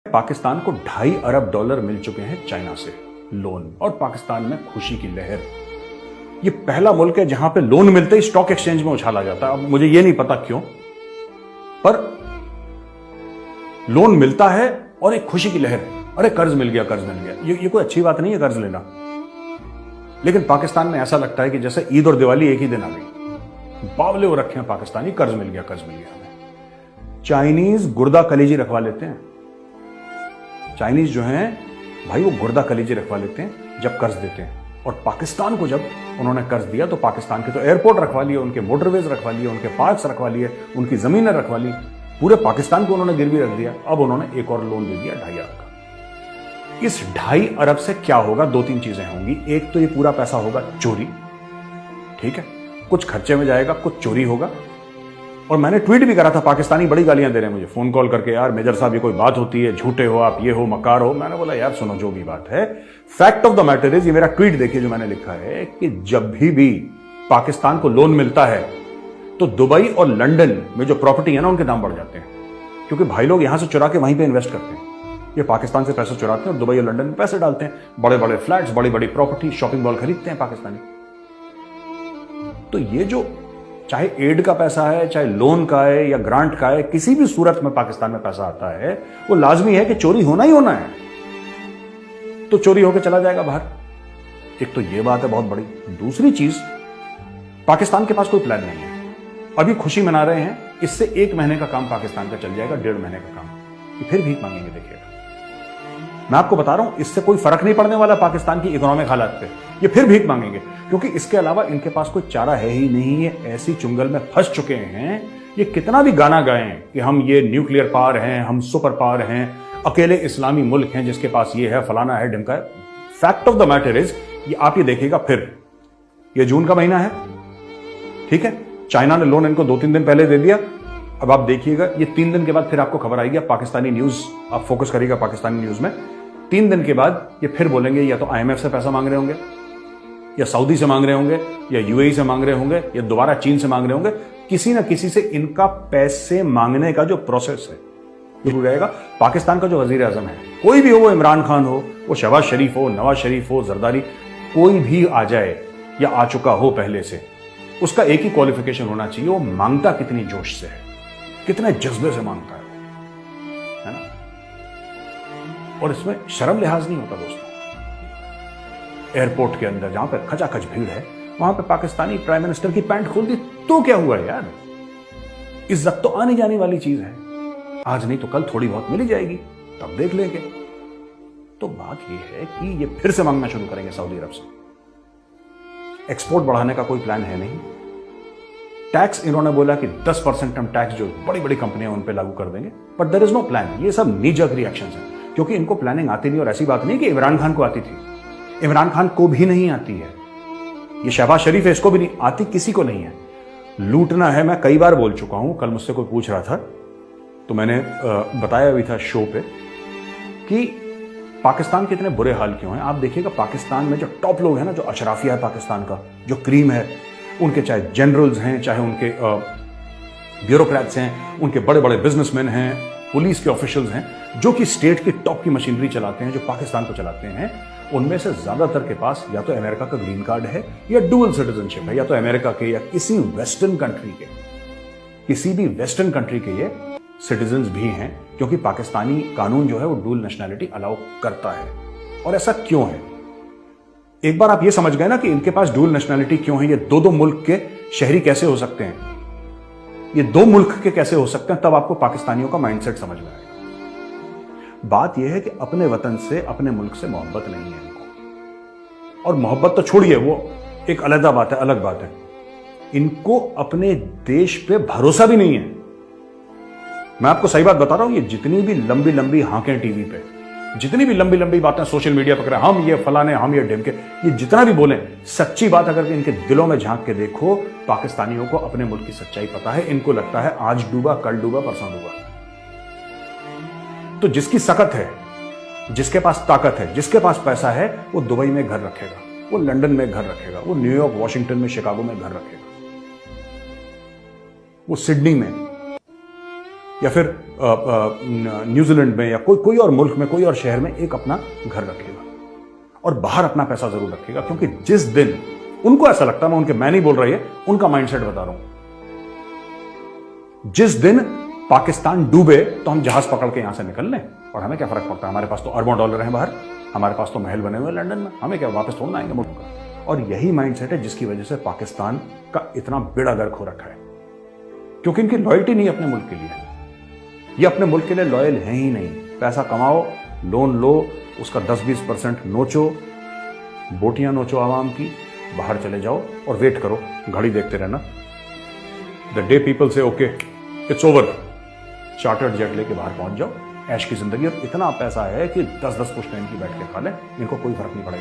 पाकिस्तान को $2.5 अरब मिल चुके हैं चाइना से लोन, और पाकिस्तान में खुशी की लहर। ये पहला मुल्क है जहां पे लोन मिलते ही स्टॉक एक्सचेंज में उछाला जाता है। अब मुझे ये नहीं पता क्यों, पर लोन मिलता है और एक खुशी की लहर है। अरे कर्ज मिल गया, कर्ज मिल गया। ये कोई अच्छी बात नहीं है कर्ज लेना, लेकिन पाकिस्तान में ऐसा लगता है कि जैसे ईद और दिवाली एक ही दिन आ गई। बावले हो रखे हैं पाकिस्तानी, कर्ज मिल गया, कर्ज मिल गया। हमें चाइनीज गुर्दा कलेजी रखवा लेते हैं। चाइनीज जो हैं भाई, वो गुर्दा कलेजी रखवा लेते हैं जब कर्ज देते हैं। और पाकिस्तान को जब उन्होंने कर्ज दिया तो पाकिस्तान के तो एयरपोर्ट रखवा लिए, उनके मोटरवेज रखवा लिए, उनके पार्क्स रखवा लिए, उनकी जमीनें रखवा ली, पूरे पाकिस्तान को उन्होंने गिरवी रख दिया। अब उन्होंने एक और लोन दे दिया $2.5 अरब का। इस $2.5 अरब से क्या होगा? 2-3 चीजें होंगी। एक तो ये पूरा पैसा होगा चोरी, ठीक है, कुछ खर्चे में जाएगा, कुछ चोरी होगा। और मैंने ट्वीट भी करा था, पाकिस्तानी बड़ी गालियां दे रहे हैं मुझे फोन कॉल करके, यार मेजर साहब ये कोई बात होती है, झूठे हो आप, ये हो मकार हो। मैंने बोला यार सुनो, जो भी बात है, fact of the matter is, ये मेरा ट्वीट देखिए जो मैंने लिखा है कि जब भी पाकिस्तान को लोन मिलता है तो दुबई और लंदन में जो प्रॉपर्टी है ना, उनके दाम बढ़ जाते हैं, क्योंकि भाई लोग यहां से चुरा के वहीं पे इन्वेस्ट करते हैं। ये पाकिस्तान से पैसे चुराते हैं और दुबई और लंदन में पैसे डालते हैं, बड़े बड़े फ्लैट्स, बड़ी बड़ी प्रॉपर्टी, शॉपिंग मॉल खरीदते हैं पाकिस्तानी। तो ये जो चाहे एड का पैसा है, चाहे लोन का है या ग्रांट का है, किसी भी सूरत में पाकिस्तान में पैसा आता है, वो लाजमी है कि चोरी होना ही होना है। तो चोरी होकर चला जाएगा बाहर। एक तो ये बात है बहुत बड़ी। दूसरी चीज, पाकिस्तान के पास कोई प्लान नहीं है। अभी खुशी मना रहे हैं, इससे 1 महीने का काम पाकिस्तान का चल जाएगा, 1.5 महीने का काम। ये फिर भीख मांगेंगे, देखिएगा। मैं आपको बता रहा हूं, इससे कोई फर्क नहीं पड़ने वाला पाकिस्तान की इकोनॉमिक हालत पे। ये फिर भीख मांगेंगे, क्योंकि इसके अलावा इनके पास कोई चारा है ही नहीं। ये ऐसी चुंगल में फंस चुके हैं, ये कितना भी गाना गाएं कि हम ये न्यूक्लियर पावर हैं, हम सुपर पावर हैं, अकेले इस्लामी मुल्क हैं जिसके पास ये है, फलाना है, ढिमका है। Fact of the matter is, ये आप ये देखिएगा, फिर ये जून का महीना है, ठीक है, चाइना ने लोन इनको 2-3 दिन पहले दे दिया। अब आप देखिएगा, ये 3 दिन के बाद फिर आपको खबर आएगी। पाकिस्तानी न्यूज आप फोकस करिएगा, पाकिस्तानी न्यूज में 3 दिन के बाद ये फिर बोलेंगे, या तो IMF से पैसा मांग रहे होंगे, या सऊदी से मांग रहे होंगे, या UAE से मांग रहे होंगे, या दोबारा चीन से मांग रहे होंगे। किसी ना किसी से इनका पैसे मांगने का जो प्रोसेस है ये रहेगा। पाकिस्तान का जो वजीर आजम है, कोई भी हो, वो इमरान खान हो, वो शहबाज शरीफ हो, नवाज शरीफ हो, जरदारी, कोई भी आ जाए या आ चुका हो पहले से, उसका एक ही क्वालिफिकेशन होना चाहिए, वो मांगता कितनी जोश से है, कितने जज्बे से मांगता है ना। और इसमें शर्म लिहाज नहीं होता दोस्तों। एयरपोर्ट के अंदर जहां पर खचाखच भीड़ है, वहां पे पाकिस्तानी प्राइम मिनिस्टर की पैंट खोल दी तो क्या हुआ है यार? इज्जत तो आने जाने वाली चीज है, आज नहीं तो कल थोड़ी बहुत मिली जाएगी, तब देख लेंगे। तो बात यह है कि ये फिर से मांगना शुरू करेंगे सऊदी अरब से। एक्सपोर्ट बढ़ाने का कोई प्लान है नहीं। टैक्स इन्होंने बोला कि 10% हम टैक्स जो बड़ी बड़ी कंपनियां उन पे लागू कर देंगे, but there is no plan. ये सब नी जर्क रिएक्शंस हैं, क्योंकि इनको प्लानिंग आती नहीं। और ऐसी बात नहीं कि इमरान खान को आती थी, इमरान खान को भी नहीं आती है। ये शहबाज शरीफ है, इसको भी नहीं आती, किसी को नहीं है। लूटना है, मैं कई बार बोल चुका हूं। कल मुझसे कोई पूछ रहा था तो मैंने बताया भी था शो पे कि पाकिस्तान के इतने बुरे हाल क्यों हैं। आप देखिएगा, पाकिस्तान में जो टॉप लोग हैं ना, जो अशराफिया है पाकिस्तान का, जो क्रीम है, उनके चाहे जनरल्स हैं, चाहे उनके ब्यूरोक्रेट्स हैं, उनके बड़े बड़े बिजनेसमैन हैं, पुलिस के ऑफिशियल्स हैं, जो कि स्टेट की टॉप की मशीनरी चलाते हैं, जो पाकिस्तान को चलाते हैं, उनमें से ज्यादातर के पास या तो अमेरिका का ग्रीन कार्ड है या डुअल सिटीजनशिप है, या तो अमेरिका के या किसी वेस्टर्न कंट्री के, किसी भी वेस्टर्न कंट्री के ये सिटीजन्स भी हैं, क्योंकि पाकिस्तानी कानून जो है वो डुअल नेशनैलिटी अलाउ करता है। और ऐसा क्यों है? एक बार आप ये समझ गए ना कि इनके पास डुअल नेशनैलिटी क्यों है, ये 2-2 मुल्क के शहरी कैसे हो सकते हैं, ये 2 मुल्क के कैसे हो सकते हैं, तब आपको पाकिस्तानियों का माइंडसेट समझ में आएगा। बात यह है कि अपने वतन से, अपने मुल्क से मोहब्बत नहीं है इनको। और मोहब्बत तो छोड़िए, वो एक अलग बात है, अलग बात है। इनको अपने देश पे भरोसा भी नहीं है। मैं आपको सही बात बता रहा हूं, ये जितनी भी लंबी लंबी हांकें टीवी पे, जितनी भी लंबी लंबी बातें सोशल मीडिया पर, हम ये फलाने, हम ये ढिमके, ये जितना भी बोले, सच्ची बात अगर इनके दिलों में झांक के देखो, पाकिस्तानियों को अपने मुल्क की सच्चाई पता है। इनको लगता है आज डूबा, कल डूबा, परसों डूबा। तो जिसकी सकत है, जिसके पास ताकत है, जिसके पास पैसा है, वो दुबई में घर रखेगा, वो लंदन में घर रखेगा, वो न्यूयॉर्क, वॉशिंगटन में, शिकागो में घर रखेगा, वो सिडनी में या फिर न्यूजीलैंड में या कोई और मुल्क में, कोई और शहर में एक अपना घर रखेगा और बाहर अपना पैसा जरूर रखेगा, क्योंकि जिस दिन उनको ऐसा लगता है, मैं नहीं बोल रही है, उनका माइंडसेट बता रहा हूं, जिस दिन पाकिस्तान डूबे तो हम जहाज पकड़ के यहां से निकल लें और हमें क्या फर्क पड़ता है, हमारे पास तो अरबों डॉलर हैं बाहर, हमारे पास तो महल बने हुए लंदन में, हमें क्या वापस थोड़ना आएंगे मुल्क का। और यही माइंडसेट है जिसकी वजह से पाकिस्तान का इतना बेड़ा गर्क हो रखा है, क्योंकि इनकी लॉयल्टी नहीं अपने मुल्क के लिए। ये अपने मुल्क के लिए लॉयल है ही नहीं। पैसा कमाओ, लोन लो, उसका 10-20% नोचो, बोटियां नोचो आवाम की, बाहर चले जाओ और वेट करो, घड़ी देखते रहना। द डे पीपल से okay it's over, chartered jet लेके बाहर पहुंच जाओ, ऐश की जिंदगी। और इतना पैसा है कि 10-10 कुछ टाइम की बैठ के खा लें, इनको कोई फर्क नहीं पड़ेगा।